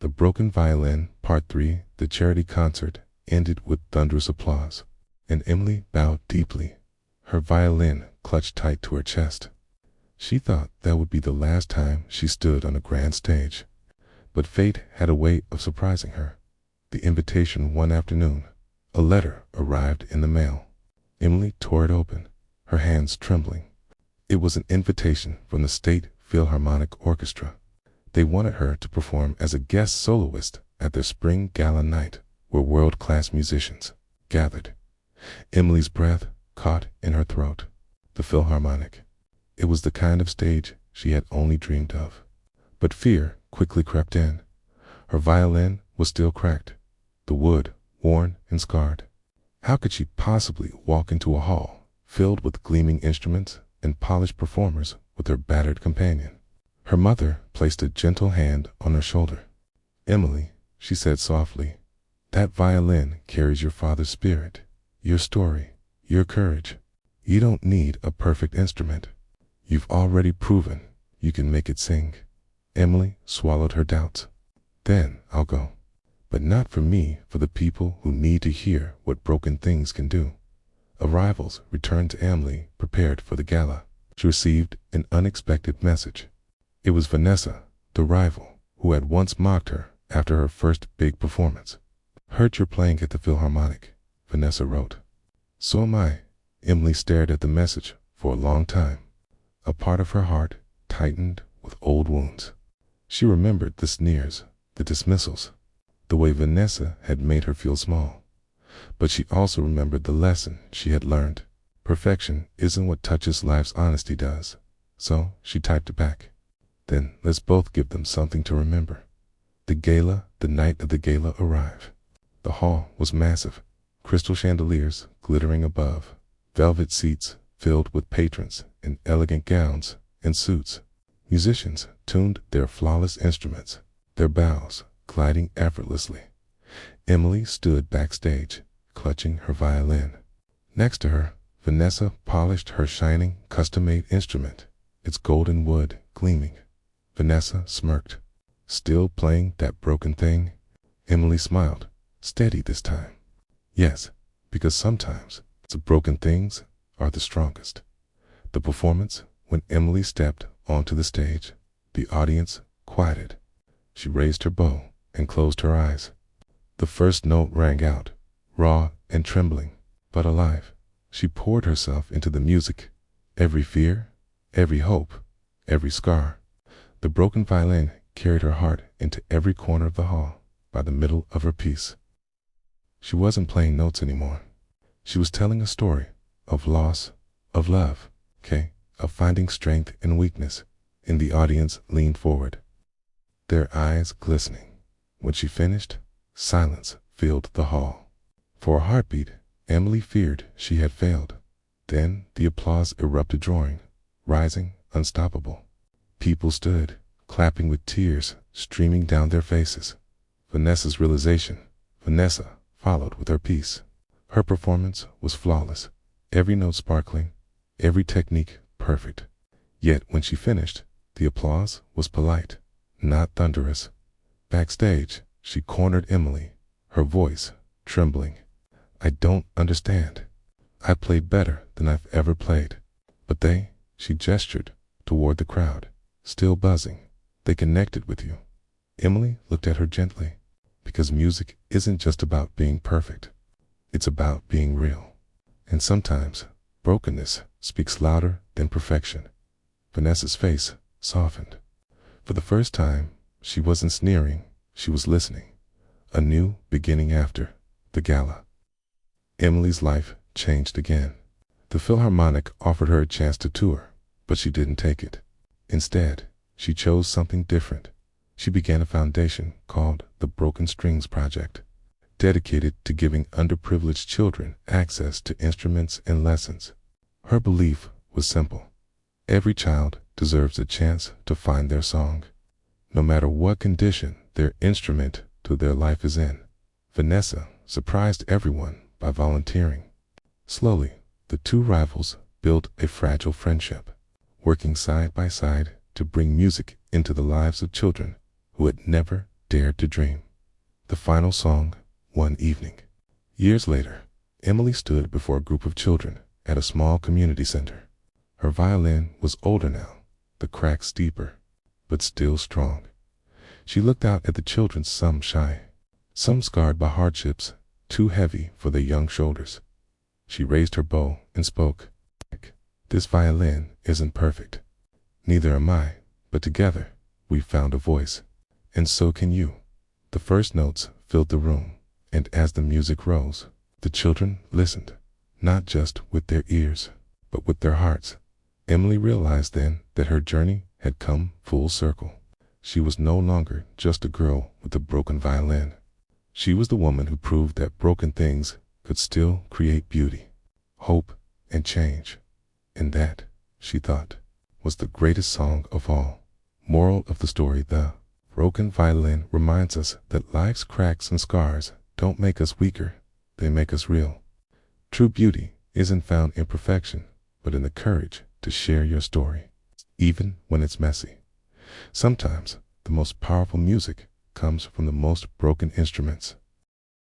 The Broken Violin, Part 3, the charity concert, ended with thunderous applause, and Emily bowed deeply, her violin clutched tight to her chest. She thought that would be the last time she stood on a grand stage. But fate had a way of surprising her. The invitation one afternoon, a letter arrived in the mail. Emily tore it open, her hands trembling. It was an invitation from the State Philharmonic Orchestra. They wanted her to perform as a guest soloist at their spring gala night, where world-class musicians gathered. Emily's breath caught in her throat. The Philharmonic. It was the kind of stage she had only dreamed of. But fear quickly crept in. Her violin was still cracked, the wood worn and scarred. How could she possibly walk into a hall filled with gleaming instruments and polished performers with her battered companion? Her mother placed a gentle hand on her shoulder. "Emily," she said softly, "that violin carries your father's spirit, your story, your courage. You don't need a perfect instrument. You've already proven you can make it sing." Emily swallowed her doubts. "Then I'll go. But not for me, for the people who need to hear what broken things can do." Arrivals returned to Emily, prepared for the gala. She received an unexpected message. It was Vanessa, the rival, who had once mocked her after her first big performance. "Heard you're playing at the Philharmonic," Vanessa wrote. "So am I." Emily stared at the message for a long time. A part of her heart tightened with old wounds. She remembered the sneers, the dismissals, the way Vanessa had made her feel small. But she also remembered the lesson she had learned. Perfection isn't what touches life's honesty does. So she typed it back. "Then let's both give them something to remember." The night of the gala arrived. The hall was massive, crystal chandeliers glittering above, velvet seats filled with patrons in elegant gowns and suits. Musicians tuned their flawless instruments, their bows gliding effortlessly. Emily stood backstage, clutching her violin. Next to her, Vanessa polished her shining, custom-made instrument, its golden wood gleaming. Vanessa smirked. "Still playing that broken thing?" Emily smiled, steady this time. "Yes, because sometimes the broken things are the strongest." The performance, when Emily stepped onto the stage, the audience quieted. She raised her bow and closed her eyes. The first note rang out, raw and trembling, but alive. She poured herself into the music, every fear, every hope, every scar. The broken violin carried her heart into every corner of the hall by the middle of her piece. She wasn't playing notes anymore. She was telling a story of loss, of love, of finding strength in weakness. And the audience leaned forward, their eyes glistening. When she finished, silence filled the hall. For a heartbeat, Emily feared she had failed. Then the applause erupted, drawing, rising, unstoppable. People stood, clapping with tears streaming down their faces. Vanessa's realization. Vanessa followed with her piece. Her performance was flawless, every note sparkling, every technique perfect. Yet when she finished, the applause was polite, not thunderous. Backstage, she cornered Emily, her voice trembling. "I don't understand. I played better than I've ever played. But she gestured toward the crowd, still buzzing. "They connected with you." Emily looked at her gently. "Because music isn't just about being perfect. It's about being real. And sometimes brokenness speaks louder than perfection." Vanessa's face softened. For the first time, she wasn't sneering, she was listening. A new beginning after the gala. Emily's life changed again. The Philharmonic offered her a chance to tour, but she didn't take it. Instead, she chose something different. She began a foundation called the Broken Strings Project, dedicated to giving underprivileged children access to instruments and lessons. Her belief was simple. Every child deserves a chance to find their song, no matter what condition their instrument to their life is in. Vanessa surprised everyone by volunteering. Slowly, the two rivals built a fragile friendship, working side by side to bring music into the lives of children who had never dared to dream. The final song, one evening. Years later, Emily stood before a group of children at a small community center. Her violin was older now, the cracks deeper, but still strong. She looked out at the children, some shy, some scarred by hardships, too heavy for their young shoulders. She raised her bow and spoke. This violin isn't perfect. Neither am I, but together we've found a voice. And so can you. The first notes filled the room, and as the music rose, the children listened, not just with their ears, but with their hearts. Emily realized then that her journey had come full circle. She was no longer just a girl with a broken violin. She was the woman who proved that broken things could still create beauty, hope, and change. And that, she thought, was the greatest song of all. Moral of the story: the broken violin reminds us that life's cracks and scars don't make us weaker, they make us real. True beauty isn't found in perfection, but in the courage to share your story, even when it's messy. Sometimes the most powerful music comes from the most broken instruments.